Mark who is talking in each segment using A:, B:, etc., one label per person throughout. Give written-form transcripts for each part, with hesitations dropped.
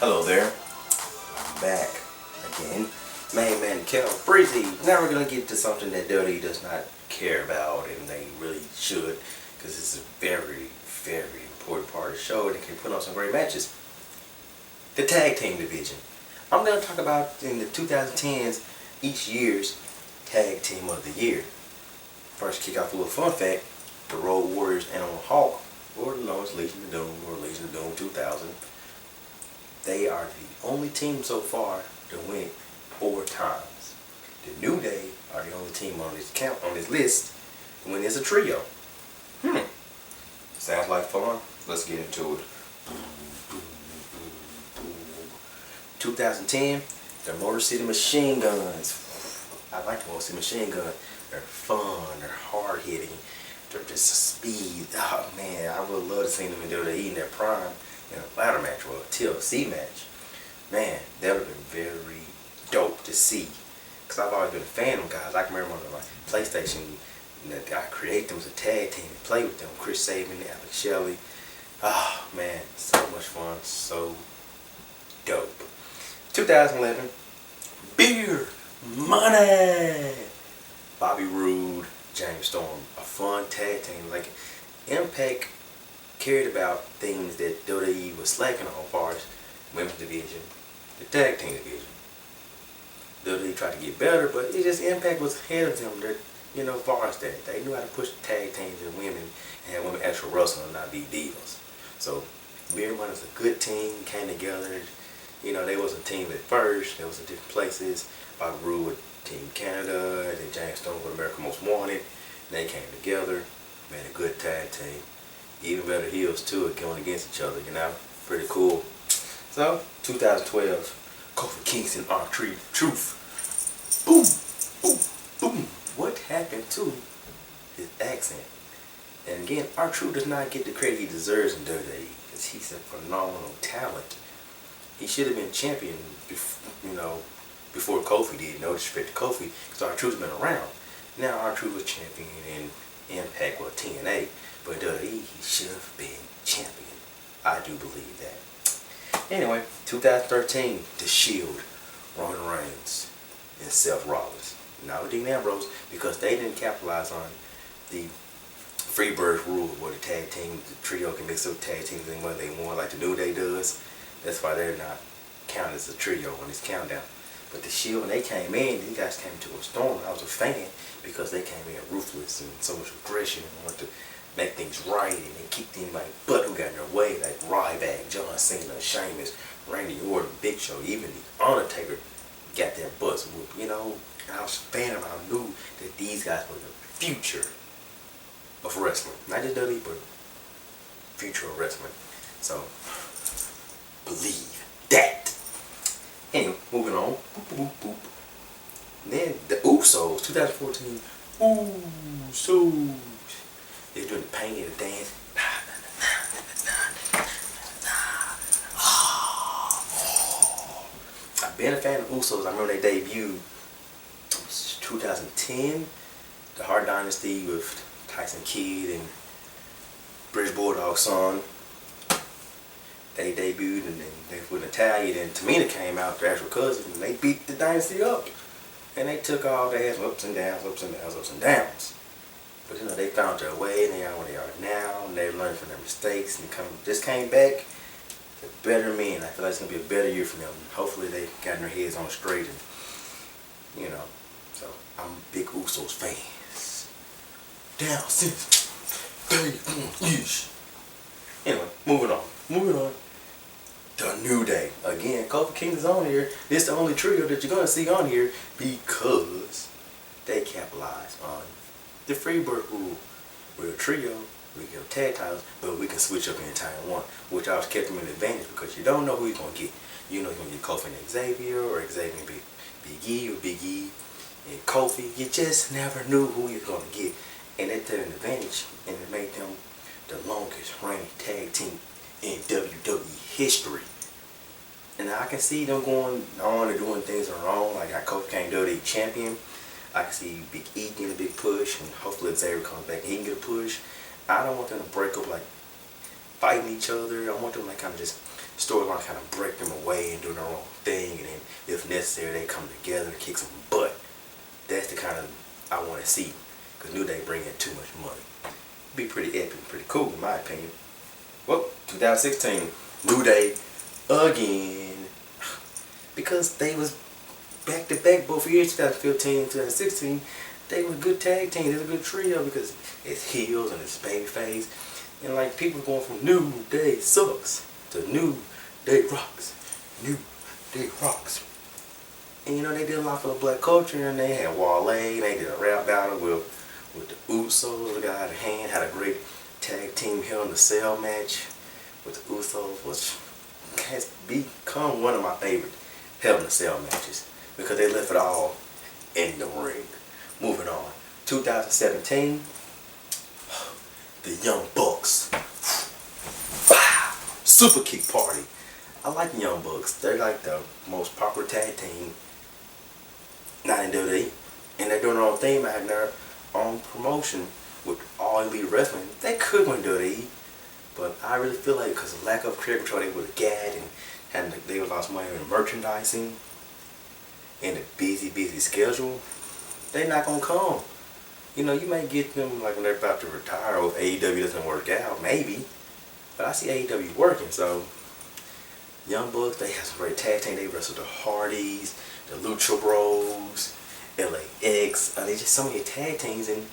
A: Hello there, I'm back again. Main man Kel Breezy. Now we're going to get to something that WWE does not care about, and they really should, because this is a very, very important part of the show, and it can put on some great matches. The tag team division. I'm going to talk about in the 2010s each year's tag team of the year. First, kick off a little fun fact: the Road Warriors and Hawk, or known as Legion of Doom, or Legion of Doom 2000. They are the only team so far to win it 4 times. The New Day are the only team on this list to win as a trio. Sounds like fun. Let's get into it. 2010, the Motor City Machine Guns. I like the Motor City Machine Guns. They're fun. They're hard hitting. They're just speed. Oh man, I would love to see them in WWE in their prime. In a ladder match or a TLC match. Man, that would have been very dope to see. Because I've always been a fan of them guys. I can remember on my PlayStation that I created them as a tag team and play with them. Chris Sabin, Alex Shelley. Oh man, so much fun. So dope. 2011, Beer Money. Bobby Roode, James Storm. A fun tag team. Like Impact cared about things that WWE was slacking on, as far as women's division, the tag team division. WWE tried to get better, but it just Impact was ahead of them. As far as that, they knew how to push tag teams and women, and have women actual wrestling and not be divas. So Beer Money was a good team, came together. They wasn't a team at first. They was in different places. Bobby Roode with Team Canada, and then James Storm with America Most Wanted. And they came together, made a good tag team. Even better heels too, going against each other, pretty cool. So, 2012, Kofi Kingston, R-Truth. Boom, boom, boom. What happened to his accent? And again, R-Truth does not get the credit he deserves in WWE, because he's a phenomenal talent. He should have been champion, before Kofi did. No disrespect to Kofi, because R-Truth's been around. Now R-Truth was champion in Impact or TNA. But WWE, he should have been champion. I do believe that. Anyway, 2013, The Shield, Roman Reigns and Seth Rollins. Not with Dean Ambrose, because they didn't capitalize on the Freebird rule where the tag team, the trio can mix up tag teams and what they want, like the New Day does. That's why they're not counted as a trio on this countdown. But The Shield, when they came in, these guys came to a storm. I was a fan because they came in ruthless and so much aggression and wanted to make things right, and they kicked anybody butt who got in their way, like Ryback, John Cena, Sheamus, Randy Orton, Big Show, even The Undertaker got their butts whooped. I was a fan of them. I knew that these guys were the future of wrestling. Not just WWE, but future of wrestling. So, believe that. Anyway, moving on. Boop, boop, boop. Then, the Usos, 2014. Usos. They're doing the pain and the dance. I've been a fan of Usos. I remember they debuted 2010, the Hart Dynasty with Tyson Kidd and British Bulldog's son. They debuted, and then they with Natalia. Then Tamina came out, their actual cousin, and they beat the Dynasty up. And they took all their ups and downs, ups and downs, ups and downs. But they found their way, and they are where they are now, and they learned from their mistakes, and just came back better men. I feel like it's gonna be a better year for them. Hopefully they got their heads on straight, and so I'm big Usos fans. Down since day yeesh. Anyway, moving on. The New Day. Again, Kofi Kingston's on here. This is the only trio that you're gonna see on here because they capitalize on the Freebird rule. We're a trio, we get tag titles, but we can switch up anytime we want, which I was kept them in advantage because you don't know who you're going to get. You know you're going to get Kofi and Xavier, or Xavier and Big E, or Big E and Kofi. You just never knew who you're going to get. And they took an advantage, and it made them the longest reigning tag team in WWE history. And I can see them going on and doing things on their own, like how Kofi came WWE champion. I can see Big E getting a big push, and hopefully Xavier comes back and he can get a push. I don't want them to break up like fighting each other. I want them to kind of just storyline kind of break them away and do their own thing, and then if necessary they come together and kick some butt. That's the kind of I want to see, because New Day bring in too much money. It'd be pretty epic and pretty cool in my opinion. Well, 2016, New Day again, because they was back to back both years, 2015 and 2016. They were a good tag team. They were a good trio because it's heels and it's babyface, and like people going from New Day sucks to New Day rocks, New Day rocks. And you know, they did a lot for the black culture, and they had Wale, they did a rap battle with the Usos. The guy had a hand, had a great tag team Hell in the Cell match with the Usos, which has become one of my favorite Hell in the Cell matches because they left it all in the ring. Moving on, 2017, the Young Bucks. Wow, super kick party. I like the Young Bucks. They're like the most popular tag team, not in WWE, and they're doing their own thing out there on promotion with All Elite Wrestling. They could win WWE, but I really feel like because of lack of creative control, they would have gagged and they would lost money in merchandising and a busy schedule. They not gonna come. You know, you may get them like when they're about to retire, or if AEW doesn't work out, maybe. But I see AEW working, so Young Bucks, they have some great tag team. They wrestle the Hardys, the Lucha Bros, LAX. There's just so many tag teams, and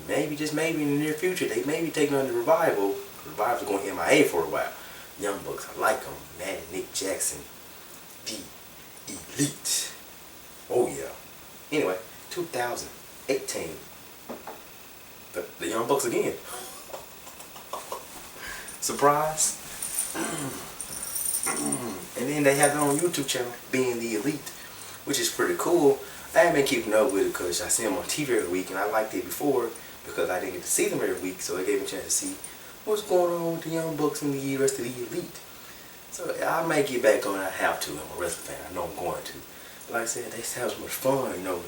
A: maybe, just maybe in the near future, they may be taking on the Revival. Revival's going MIA for a while. Young Bucks, I like them. Matt and Nick Jackson, the Elite. Oh yeah. Anyway, 2018, the Young Bucks again. Surprise. And then they have their own YouTube channel, Being the Elite, which is pretty cool. I haven't been keeping up with it because I see them on TV every week, and I liked it before because I didn't get to see them every week, so it gave me a chance to see what's going on with the Young Bucks and the rest of the Elite. So I might get back on. I have to. I'm a wrestling fan. I know I'm going to. But like I said, they have so much fun. You know,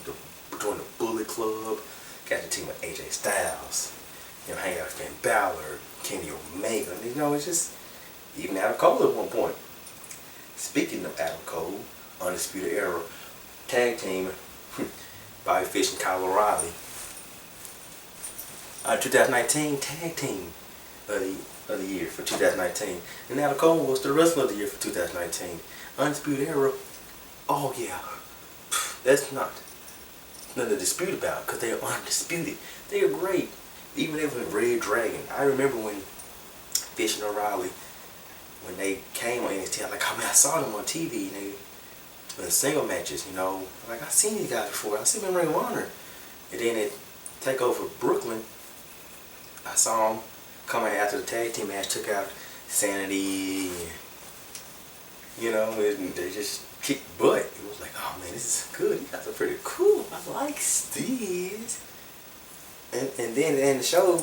A: join the Bullet Club. Got the team with AJ Styles. You know, hang out with Finn Balor, Kenny Omega. And, you know, it's just even Adam Cole at one point. Speaking of Adam Cole, Undisputed Era tag team, Bobby Fish and Kyle O'Reilly. 2019 tag team of the year for 2019. And Adam Cole was the wrestler of the year for 2019. Undisputed Era, oh yeah, that's nothing to dispute about because they are undisputed. They are great. Even they were in Red Dragon. I remember when Fish and O'Reilly, when they came on NXT, I'm like, oh man, I saw them on TV. And they in single matches, you know. Like, I've seen these guys before. I've seen them in Ring of Honor. And then at TakeOver Brooklyn, I saw them coming after the tag team match, took out Sanity. You know, they just kicked butt. It was like, oh man, this is good. You guys are pretty cool. I like these. And then in the show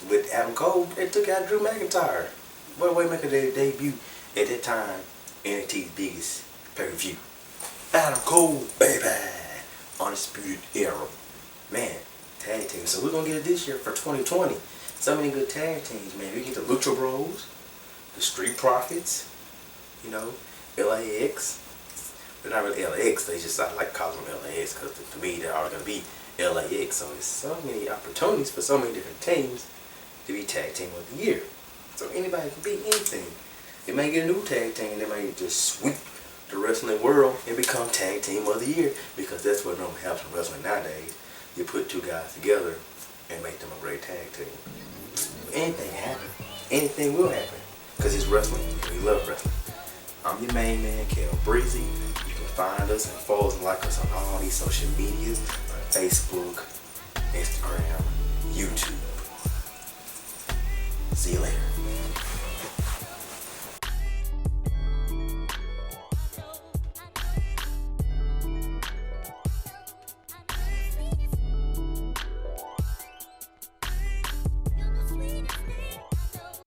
A: with Adam Cole, they took out Drew McIntyre. What a way to make their debut at that time, NXT's biggest pay-per-view. Adam Cole, baby, Undisputed Era. Man, tag team. So we're gonna get it this year for 2020. So many good tag teams, man. We get the Lucha Bros, the Street Profits, you know, LAX. They're not really LAX, they just, I like calling them LAX because to me they're all gonna be LAX. So there's so many opportunities for so many different teams to be tag team of the year. So anybody can be anything. They may get a new tag team and they may just sweep the wrestling world and become tag team of the year, because that's what normally happens in wrestling nowadays. You put two guys together and make them a great tag team. Anything can happen. Anything will happen because it's wrestling and we love wrestling. I'm your main man, Kel Breezy. You can find us and follow us and like us on all these social medias, on Facebook, Instagram, YouTube. See you later.